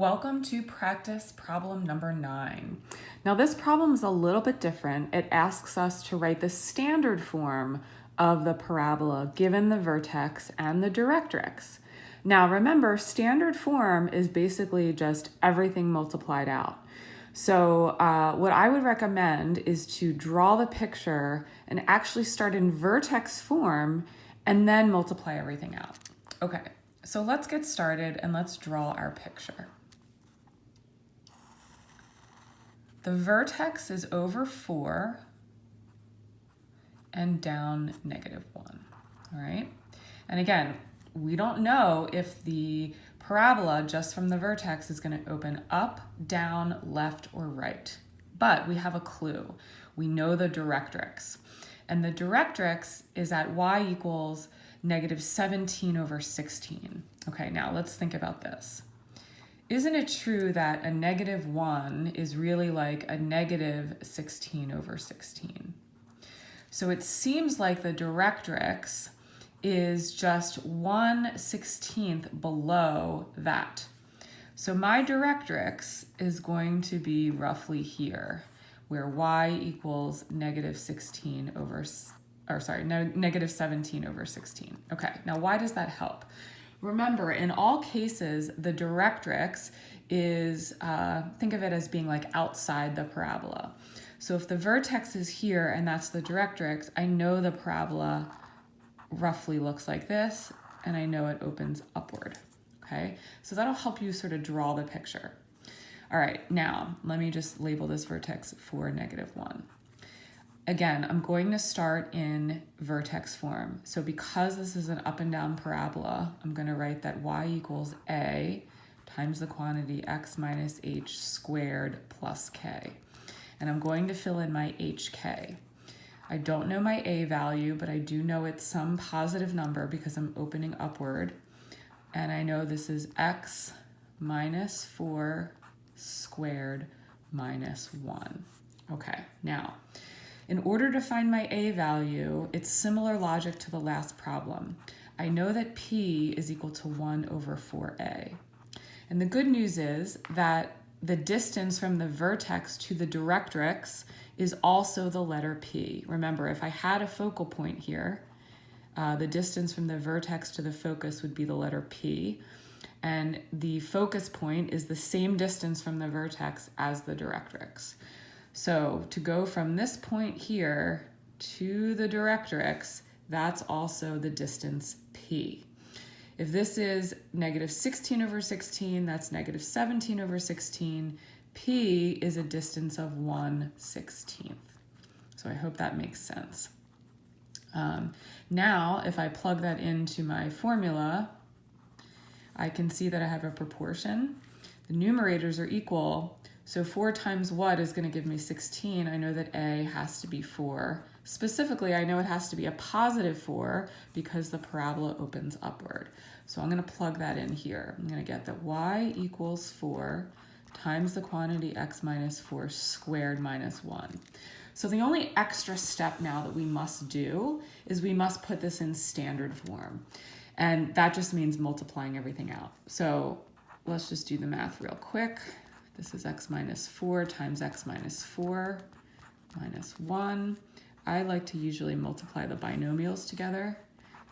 Welcome to practice problem number 9. Now this problem is a little bit different. It asks us to write the standard form of the parabola given the vertex and the directrix. Now remember, standard form is basically just everything multiplied out. So what I would recommend is to draw the picture and actually start in vertex form and then multiply everything out. Okay, so let's get started and let's draw our picture. The vertex is over 4 and down -1, all right? And again, we don't know if the parabola just from the vertex is going to open up, down, left, or right. But we have a clue. We know the directrix. And the directrix is at y equals -17/16. Okay, now let's think about this. Isn't it true that a -1 is really like a -16/16? So it seems like the directrix is just 1/16 below that. So my directrix is going to be roughly here, where y equals -17/16. Okay, now why does that help? Remember, in all cases, the directrix is, think of it as being like outside the parabola. So if the vertex is here and that's the directrix, I know the parabola roughly looks like this, and I know it opens upward, okay? So that'll help you sort of draw the picture. All right, now let me just label this vertex for -1. Again, I'm going to start in vertex form. So because this is an up and down parabola, I'm going to write that y equals a times the quantity x minus h squared plus k. And I'm going to fill in my hk. I don't know my a value, but I do know it's some positive number because I'm opening upward. And I know this is x minus 4 squared minus 1. Okay, now, in order to find my a value, it's similar logic to the last problem. I know that p is equal to 1/4a. And the good news is that the distance from the vertex to the directrix is also the letter p. Remember, if I had a focal point here, the distance from the vertex to the focus would be the letter p. And the focus point is the same distance from the vertex as the directrix. So to go from this point here to the directrix, that's also the distance p. If this is -16/16, that's -17/16. P is a distance of 1/16. So I hope that makes sense. Now, if I plug that into my formula, I can see that I have a proportion. The numerators are equal. So 4 times what is going to give me 16? I know that a has to be 4. Specifically, I know it has to be a positive 4 because the parabola opens upward. So I'm going to plug that in here. I'm going to get that y equals 4 times the quantity x minus 4 squared minus 1. So the only extra step now that we must do is we must put this in standard form. And that just means multiplying everything out. So let's just do the math real quick. This is x minus 4 times x minus 4 minus 1. I like to usually multiply the binomials together.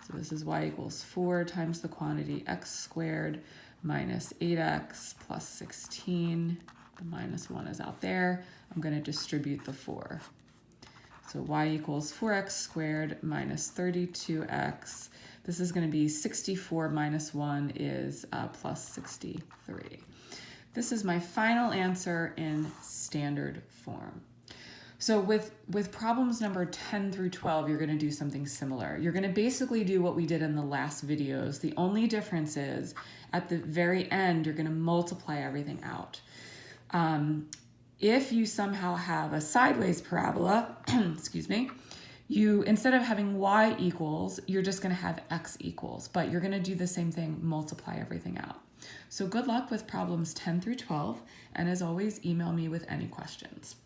So this is y equals 4 times the quantity x squared minus 8x plus 16. The minus 1 is out there. I'm going to distribute the 4. So y equals 4x squared minus 32x. This is going to be 64 minus 1 is plus 63. This is my final answer in standard form. So with problems number 10 through 12, you're going to do something similar. You're going to basically do what we did in the last videos. The only difference is at the very end, you're going to multiply everything out. If you somehow have a sideways parabola, excuse me, you, instead of having y equals, you're just going to have x equals, but you're going to do the same thing, multiply everything out. So good luck with problems 10 through 12, and as always, email me with any questions.